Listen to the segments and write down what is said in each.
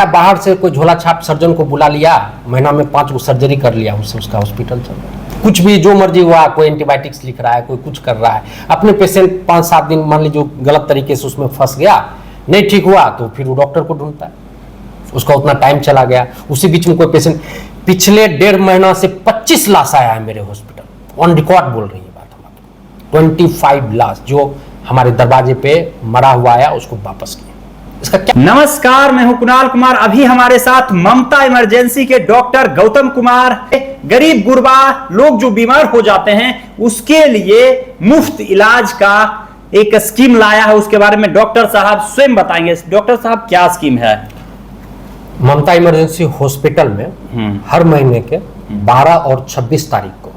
है बाहर से कोई झोला छाप सर्जन को बुला लिया, महीना में 5 गो सर्जरी कर लिया, उससे उसका हॉस्पिटल चल रहा है। कुछ भी जो मर्जी हुआ, कोई एंटीबायोटिक्स लिख रहा है, कोई कुछ कर रहा है, अपने पेशेंट 5-7 दिन मान लीजिए गलत तरीके से उसमें फंस गया, नहीं ठीक हुआ तो फिर वो डॉक्टर को ढूंढता है, उसका उतना टाइम चला गया। उसी बीच में कोई पेशेंट पिछले 1.5 महीना से 25 लाश आया है मेरे हॉस्पिटल, ऑन रिकॉर्ड बोल रही है बात हम आपको। 25 लाश जो हमारे दरवाजे पे मरा हुआ आया उसको वापस किया। इसका क्या? नमस्कार, मैं हूं कुणाल कुमार। अभी हमारे साथ ममता इमरजेंसी के डॉक्टर गौतम कुमार। गरीब गुरबा लोग जो बीमार हो जाते हैं उसके लिए मुफ्त इलाज का एक स्कीम लाया है, उसके बारे में डॉक्टर साहब स्वयं बताएंगे। डॉक्टर साहब, क्या स्कीम है? ममता इमरजेंसी हॉस्पिटल में हर महीने के 12 और 26 तारीख को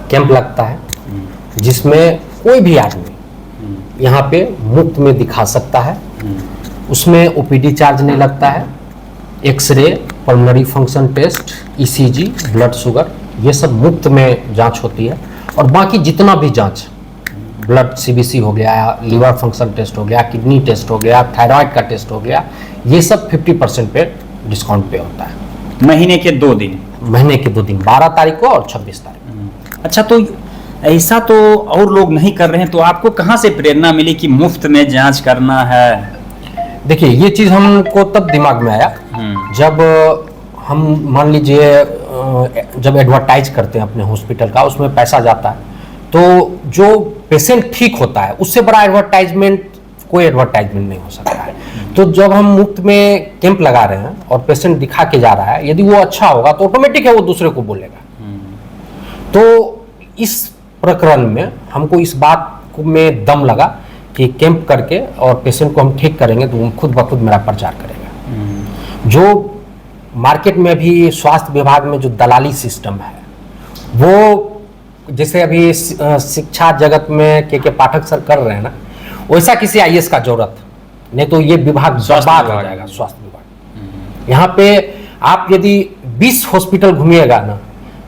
कैंप लगता है, जिसमें कोई भी आदमी यहाँ पे मुफ्त में दिखा सकता है। उसमें ओपीडी चार्ज नहीं लगता है। X-ray, pulmonary function test, ECG, blood sugar, ये सब मुफ्त में जांच होती है। और बाकी जितना भी जांच, ब्लड सीबीसी हो गया, लीवर फंक्शन टेस्ट हो गया, किडनी टेस्ट हो गया, थायराइड का टेस्ट हो गया, ये सब 50% पे डिस्काउंट पे होता है। महीने के 2 दिन? महीने के 2 दिन, 12 तारीख को और 26 तारीख को। अच्छा, तो ऐसा तो और लोग नहीं कर रहे हैं, तो आपको कहाँ से प्रेरणा मिली कि मुफ्त में जांच करना है? देखिए, ये चीज़ हमको तब दिमाग में आया जब हम मान लीजिए जब एडवर्टाइज करते हैं अपने हॉस्पिटल का, उसमें पैसा जाता है, तो जो पेशेंट ठीक होता है उससे बड़ा एडवर्टाइजमेंट कोई एडवर्टाइजमेंट नहीं हो सकता है। तो जब हम मुफ्त में कैंप लगा रहे हैं और पेशेंट दिखा के जा रहा है, यदि वो अच्छा होगा तो ऑटोमेटिक है वो दूसरे को बोलेगा। तो इस प्रकरण में हमको इस बात में दम लगा कि कैंप करके और पेशेंट को हम ठीक करेंगे तो वो खुद ब खुद मेरा प्रचार करेगा। जो मार्केट में भी स्वास्थ्य विभाग में जो दलाली सिस्टम है, वो जैसे अभी शिक्षा जगत में के पाठक सर कर रहे हैं ना, वैसा किसी आईएएस का जरूरत नहीं, तो ये विभाग बर्बाद हो जाएगा। स्वास्थ्य विभाग यहाँ पे आप यदि 20 हॉस्पिटल घूमिएगा ना,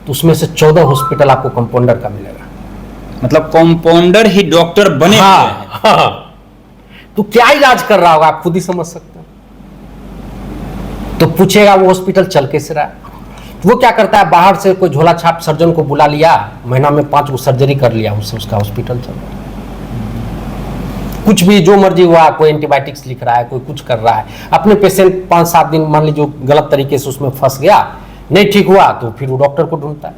तो उसमें से 14 हॉस्पिटल आपको कंपाउंडर का मिलेगा। मतलब कंपाउंडर ही डॉक्टर बने? हाँ। तो क्या इलाज कर रहा होगा आप खुद ही समझ सकते हैं। तो पूछेगा वो हॉस्पिटल चल कैसे रहा है? तो वो क्या करता है, बाहर से कोई झोला छाप सर्जन को बुला लिया, महीना में 5 गो सर्जरी कर लिया, उससे उसका हॉस्पिटल चल रहा है। कुछ भी जो मर्जी हुआ, कोई एंटीबायोटिक्स लिख रहा है, कोई कुछ कर रहा है, अपने पेशेंट 5-7 दिन मान लीजिए गलत तरीके से उसमें फंस गया, नहीं ठीक हुआ तो फिर वो डॉक्टर को ढूंढता है,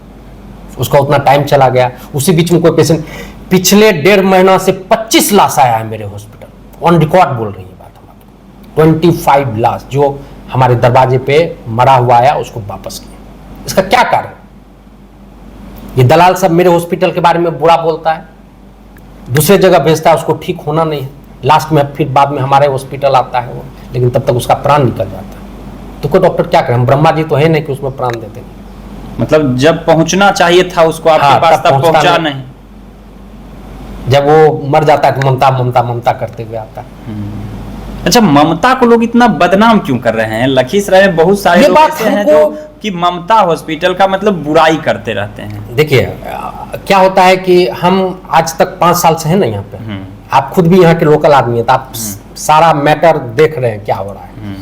उसका उतना टाइम चला गया। उसी बीच में कोई पेशेंट पिछले 1.5 महीना से 25 लाश आया है मेरे हॉस्पिटल, ऑन रिकॉर्ड बोल रही है बात हम आपको। 25 लाश जो हमारे दरवाजे पे मरा हुआ आया उसको वापस किया। इसका क्या कारण? ये दलाल सब मेरे हॉस्पिटल के बारे में बुरा बोलता है, दूसरे जगह भेजता है, उसको ठीक होना नहीं है, लास्ट में फिर बाद में हमारे हॉस्पिटल आता है वो, लेकिन तब तक उसका प्राण निकल जाता है। तो कोई डॉक्टर क्या करे? हम ब्रह्मा जी तो है नहीं कि उसमें प्राण देते। मतलब जब पहुंचना चाहिए था उसको आपके पास, तब पहुंचा नहीं। जब वो मर जाता है तो ममता ममता ममता करते हुए आता है। अच्छा, ममता को लोग इतना बदनाम क्यों कर रहे हैं? लखीसराय में बहुत सारे लोग ऐसे हैं जो कि ममता हॉस्पिटल का मतलब बुराई करते रहते हैं। देखिए, क्या होता है कि हम आज तक 5 साल से हैं ना यहाँ पे, आप खुद भी यहाँ के लोकल आदमी है, तो आप सारा मैटर देख रहे हैं क्या हो रहा है।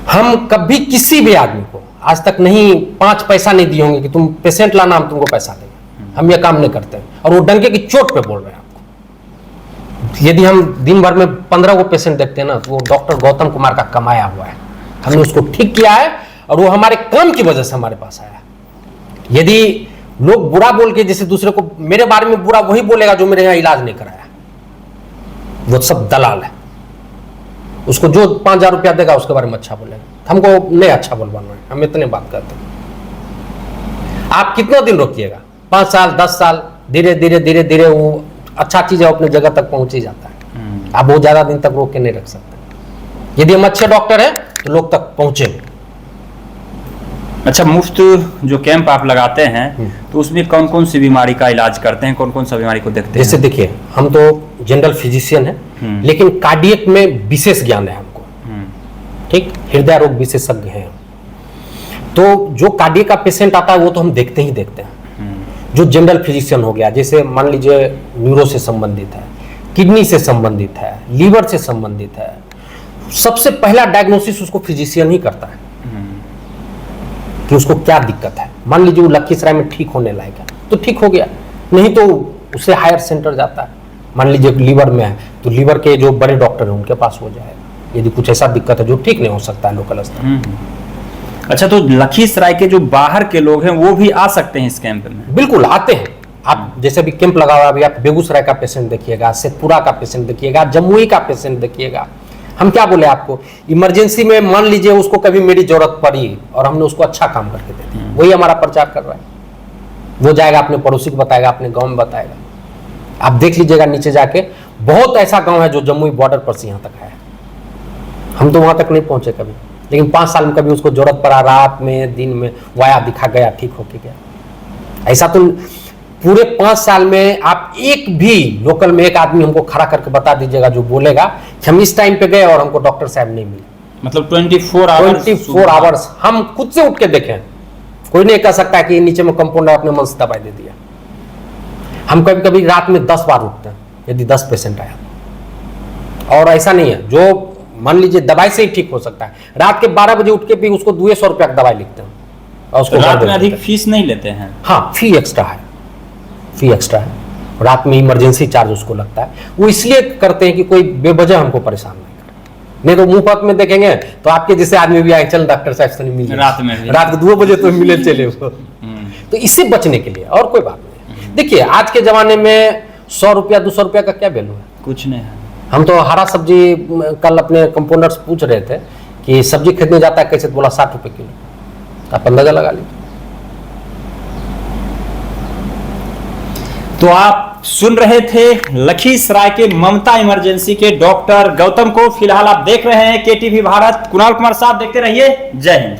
हम कभी किसी भी आदमी को आज तक नहीं 5 पैसा नहीं दिए होंगे कि तुम पेशेंट लाना, हम तुमको पैसा देंगे। हम ये काम नहीं करते, और वो डंके की चोट पे बोल रहे हैं आपको। यदि हम दिन भर में 15 को पेशेंट देखते हैं ना, तो वो डॉक्टर गौतम कुमार का कमाया हुआ है। हमने उसको ठीक किया है और वो हमारे काम की वजह से हमारे पास आया। यदि लोग बुरा बोल के, जैसे दूसरे को मेरे बारे में बुरा वही बोलेगा जो मेरे यहाँ इलाज नहीं कराया, वो सब दलाल है। उसको जो 5,000 रुपया देगा उसके बारे में अच्छा बोलेगा। हमको नहीं अच्छा बोलवाना है, हम इतने बात करते हैं। आप कितना दिन रोकिएगा? 5 साल 10 साल, धीरे धीरे धीरे धीरे वो अच्छा चीज है अपने जगह तक पहुंच ही जाता है। आप बहुत ज्यादा दिन तक रोक के नहीं रख सकते। यदि हम अच्छे डॉक्टर हैं तो लोग तक पहुंचे। अच्छा, मुफ्त जो कैंप आप लगाते हैं तो उसमें कौन कौन सी बीमारी का इलाज करते हैं, कौन कौन सा बीमारी को देखते हैं? जैसे देखिए, हम तो जनरल फिजिशियन हैं, लेकिन कार्डियक में विशेष ज्ञान है हमको। ठीक, हृदय रोग विशेषज्ञ हैं। तो जो कार्डियक का पेशेंट आता है वो तो हम देखते ही देखते हैं। जो जनरल फिजिशियन हो गया, जैसे मान लीजिए न्यूरो से संबंधित है, किडनी से संबंधित है, लीवर से संबंधित है, सबसे पहला डायग्नोसिस उसको फिजिशियन ही करता है कि उसको क्या दिक्कत है। मान लीजिए वो लखीसराय में ठीक होने लायक है तो ठीक हो गया, नहीं तो उसे हायर सेंटर जाता है। मान लीजिए लीवर में है तो लीवर के जो बड़े डॉक्टर हैं उनके पास हो जाएगा। यदि कुछ ऐसा दिक्कत है जो ठीक नहीं हो सकता है लोकल स्तर। अच्छा, तो लखीसराय के जो बाहर के लोग हैं वो भी आ सकते हैं इस कैंप में? बिल्कुल आते हैं। आप जैसे भी कैंप लगा हुआ, अभी आप बेगूसराय का पेशेंट देखिएगा, शेखपुरा का पेशेंट देखिएगा, जमुई का पेशेंट देखिएगा। हम क्या बोले आपको, इमरजेंसी में मान लीजिए उसको कभी मेरी जरूरत पड़ी और हमने उसको अच्छा काम करके दे दिया, वही हमारा प्रचार कर रहा है। वो जाएगा अपने पड़ोसी को बताएगा, अपने गांव में बताएगा। आप देख लीजिएगा नीचे जाके, बहुत ऐसा गांव है जो जमुई बॉर्डर पर से यहाँ तक है। हम तो वहां तक नहीं पहुंचे कभी, लेकिन 5 साल में कभी उसको जरूरत पड़ा, रात में दिन में वाया दिखा गया, ठीक होके गया। ऐसा तो पूरे 5 साल में आप एक भी लोकल में एक आदमी हमको खड़ा करके बता दीजिएगा जो बोलेगा कि हम इस टाइम पे गए और हमको डॉक्टर साहब नहीं मिले। मतलब 24 आवर्स हम खुद से उठ के देखें। कोई नहीं कह सकता कि नीचे में कंपाउंडर अपने मन से दवाई दे दिया। हम कभी कभी रात में 10 बार उठते हैं यदि 10 पेशेंट आया। और ऐसा नहीं है जो मान लीजिए दवाई से ही ठीक हो सकता है, रात के 12 बजे उठ के भी उसको 200 रुपया की दवाई लिखते हैं और उसको रात में अधिक फीस नहीं लेते हैं? हाँ, फी एक्स्ट्रा है, फी एक्स्ट्रा है। रात में इमरजेंसी चार्ज उसको लगता है। वो इसलिए करते हैं कि कोई बेवजह हमको परेशान नहीं करे। नहीं तो मुफ्त में देखेंगे तो आपके जैसे आदमी भी आए, चल डॉक्टर साहब से नहीं मिले रात में, रात को 2 बजे तो मिले चले वो। तो इससे बचने के लिए और कोई बात नहीं। देखिए आज के जमाने में 100 रुपया 200 रुपया का क्या वैल्यू है? कुछ नहीं है। हम तो हरा सब्जी कल अपने कंपाउंडर से पूछ रहे थे कि सब्जी खरीदने जाता है कैसे, तो बोला 60 रुपए किलो। आप अंदाजा लगा लीजिए। तो आप सुन रहे थे लखीसराय के ममता इमरजेंसी के डॉक्टर गौतम को। फिलहाल आप देख रहे हैं केटीवी भारत। कुणाल कुमार साहब देखते रहिए। जय हिंद।